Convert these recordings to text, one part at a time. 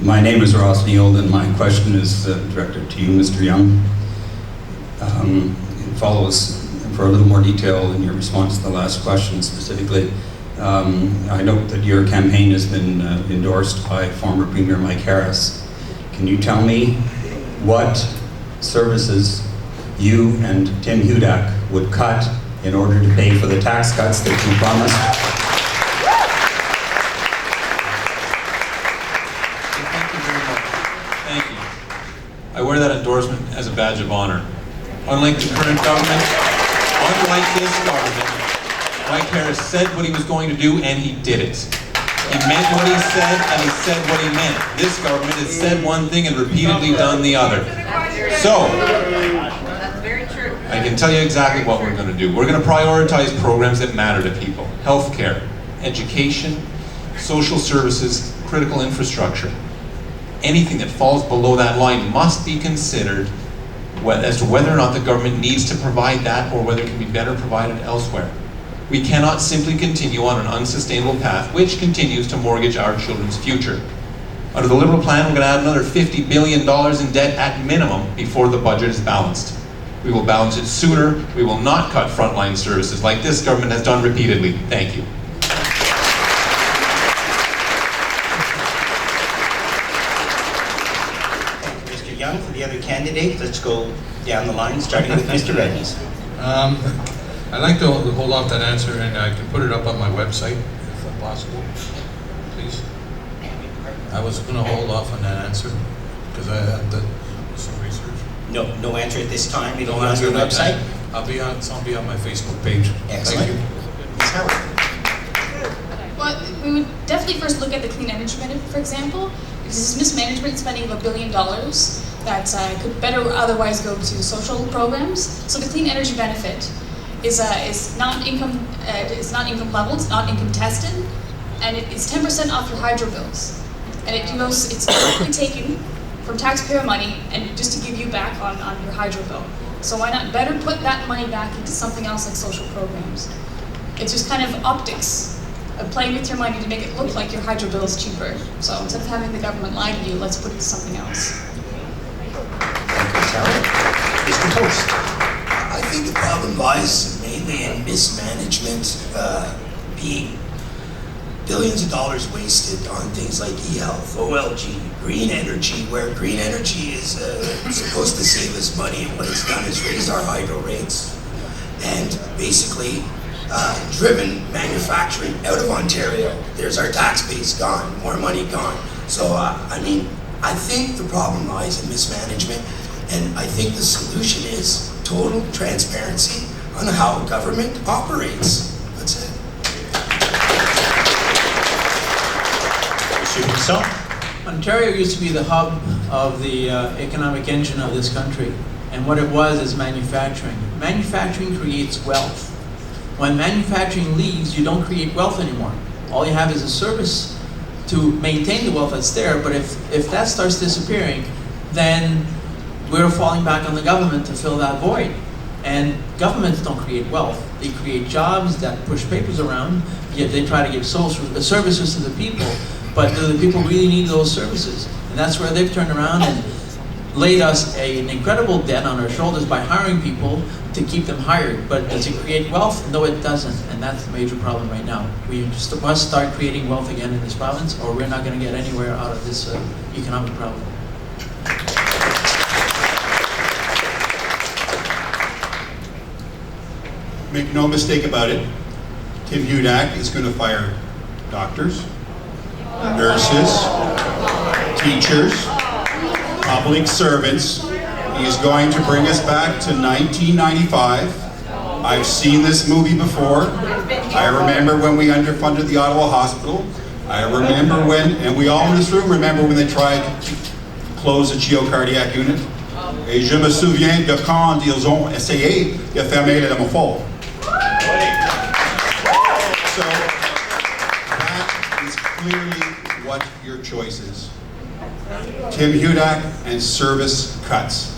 My name is Ross Neild, and my question is directed to you, Mr. Young. It follows for a little more detail in your response to the last question specifically. I note that your campaign has been endorsed by former Premier Mike Harris. Can you tell me what services you and Tim Hudak would cut in order to pay for the tax cuts that you promised? Thank you very much. Thank you. I wear that endorsement as a badge of honor. Unlike the current government, unlike this government, Mike Harris said what he was going to do, and he did it. He meant what he said, and he said what he meant. This government has said one thing and repeatedly done the other. So, I can tell you exactly what we're going to do. We're going to prioritize programs that matter to people. Healthcare, education, social services, critical infrastructure. Anything that falls below that line must be considered as to whether or not the government needs to provide that or whether it can be better provided elsewhere. We cannot simply continue on an unsustainable path which continues to mortgage our children's future. Under the Liberal plan, we're going to add another $50 billion in debt at minimum before the budget is balanced. We will balance it sooner. We will not cut frontline services like this government has done repeatedly. Thank you. Mr. Young, for the other candidate, let's go down the line, starting with Mr. Reddy's. I'd like to hold off that answer, and I can put it up on my website, if possible, please. I was going to hold off on that answer, because I have to do some research. No answer at this time. It'll No be on answer your at that website. time. I'll be on my Facebook page. Excellent. Thank you. Ms. Howard. Well, we would definitely first look at the clean energy benefit, for example, because this mismanagement spending of $1 billion that could better otherwise go to social programs. So the clean energy benefit is not income level, it's not income tested, and it's 10% off your hydro bills, and it's directly taken from taxpayer money and just to give you back on your hydro bill. So why not better put that money back into something else like social programs? It's just kind of optics of playing with your money to make it look like your hydro bill is cheaper. So instead of having the government lie to you, let's put it to something else. Thank you, Ms. Howard. Mr. Toast. I think the problem lies mainly in mismanagement, being billions of dollars wasted on things like e-health, OLG, green energy, where green energy is supposed to save us money, and what it's done is raised our hydro rates and basically driven manufacturing out of Ontario. There's our tax base gone, more money gone. So, I think the problem lies in mismanagement, and I think the solution is total transparency on how government operates. That's it. Mr. Himself. Ontario used to be the hub of the economic engine of this country, and what it was is manufacturing. Manufacturing creates wealth. When manufacturing leaves, you don't create wealth anymore. All you have is a service to maintain the wealth that's there, but if that starts disappearing, then we're falling back on the government to fill that void. And governments don't create wealth. They create jobs that push papers around, yet they try to give services to the people, but do the people really need those services? And that's where they've turned around and laid us an incredible debt on our shoulders by hiring people to keep them hired. But does it create wealth? No, it doesn't, and that's the major problem right now. We just must start creating wealth again in this province, or we're not going to get anywhere out of this economic problem. Make no mistake about it, Tim Hudak is going to fire doctors, nurses, teachers, public servants. He is going to bring us back to 1995. I've seen this movie before. I remember when we underfunded the Ottawa Hospital. I remember when, and we all in this room remember when they tried to close the geocardiac unit. Et je me souviens de quand ils ont essayé de fermer le Lamofold. So that is clearly what your choice is. Tim Hudak and service cuts.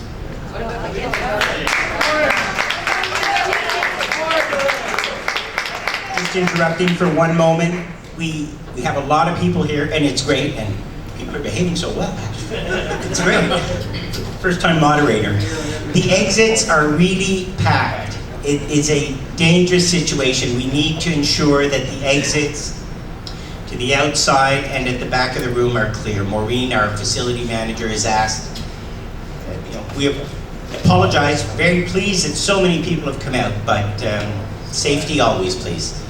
Just interrupting for one moment. We have a lot of people here, and it's great, and People are behaving so well, actually. It's great. First time moderator. The exits are really packed. It is a dangerous situation. We need to ensure that the exits to the outside and at the back of the room are clear. Maureen, our facility manager, has asked. We apologize. Very pleased that so many people have come out, but safety always, please.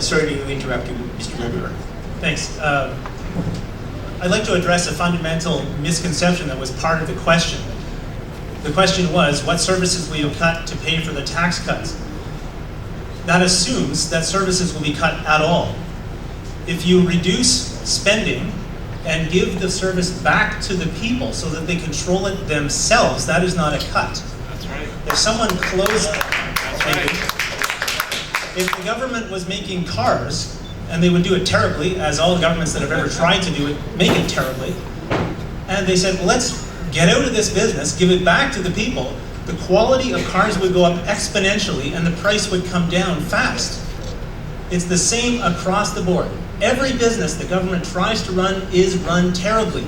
Sorry to interrupt you, Mr. Member. Thanks. I'd like to address a fundamental misconception that was part of the question. The question was, what services will you cut to pay for the tax cuts? That assumes that services will be cut at all. If you reduce spending and give the service back to the people so that they control it themselves, that is not a cut. That's right. If someone closed, That's right. if the government was making cars, and they would do it terribly, as all the governments that have ever tried to do it make it terribly, and they said, well, let's get out of this business, give it back to the people, the quality of cars would go up exponentially and the price would come down fast. It's the same across the board. Every business the government tries to run is run terribly.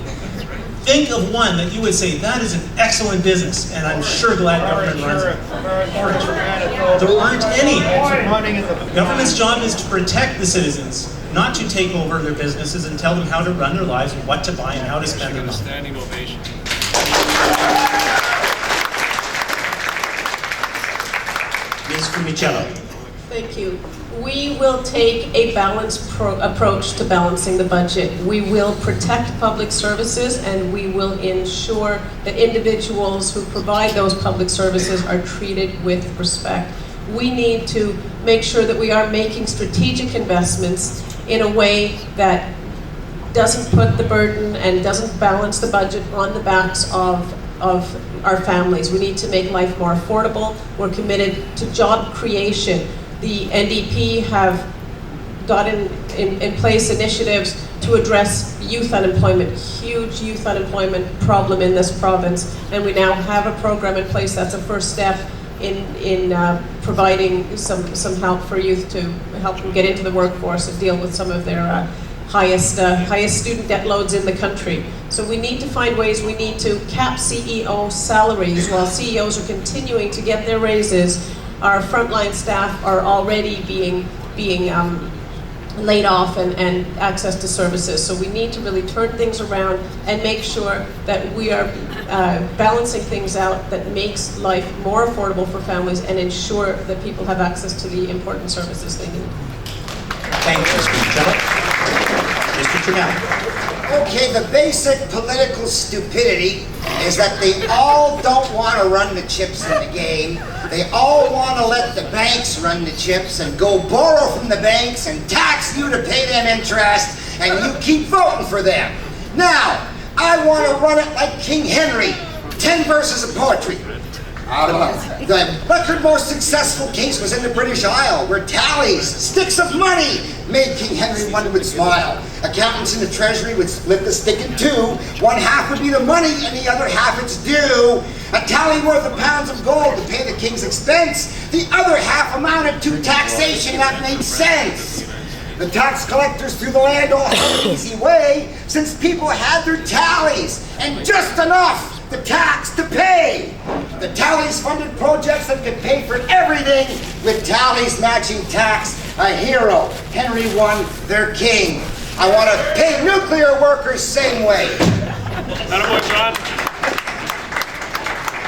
Think of one that you would say, that is an excellent business, and I'm sure glad government runs it. There aren't any. Government's job is to protect the citizens, not to take over their businesses and tell them how to run their lives and what to buy and how to spend their money. Standing ovation. Ms. Fumicello. Thank you. We will take a balanced approach to balancing the budget. We will protect public services and we will ensure that individuals who provide those public services are treated with respect. We need to make sure that we are making strategic investments in a way that doesn't put the burden and doesn't balance the budget on the backs of our families. We need to make life more affordable. We're committed to job creation. The NDP have got in place initiatives to address youth unemployment, huge youth unemployment problem in this province, and we now have a program in place that's a first step in providing some help for youth to help them get into the workforce and deal with some of their highest student debt loads in the country. So we need to find ways, we need to cap CEO salaries while CEOs are continuing to get their raises. Our frontline staff are already being laid off and access to services. So we need to really turn things around and make sure that we are balancing things out that makes life more affordable for families and ensure that people have access to the important services they need. Thank you, Ms. Fumicello. Mr. Trinell. Okay, the basic political stupidity is that they all don't want to run the chips in the game. They all want to let the banks run the chips and go borrow from the banks and tax you to pay them interest, and you keep voting for them. Now, I want to run it like King Henry, 10 verses of poetry. The record most successful case was in the British Isle, where tallies, sticks of money, made King Henry one would smile. Accountants in the treasury would split the stick in two. One half would be the money and the other half its due. A tally worth of pounds of gold to pay the king's expense. The other half amounted to taxation that made sense. The tax collectors through the land all had an easy way, since people had their tallies and just enough the tax to pay. The tallies funded projects that could pay for everything, with tallies matching tax. A hero, Henry I, their king. I want to pay nuclear workers same way. Attaboy, John.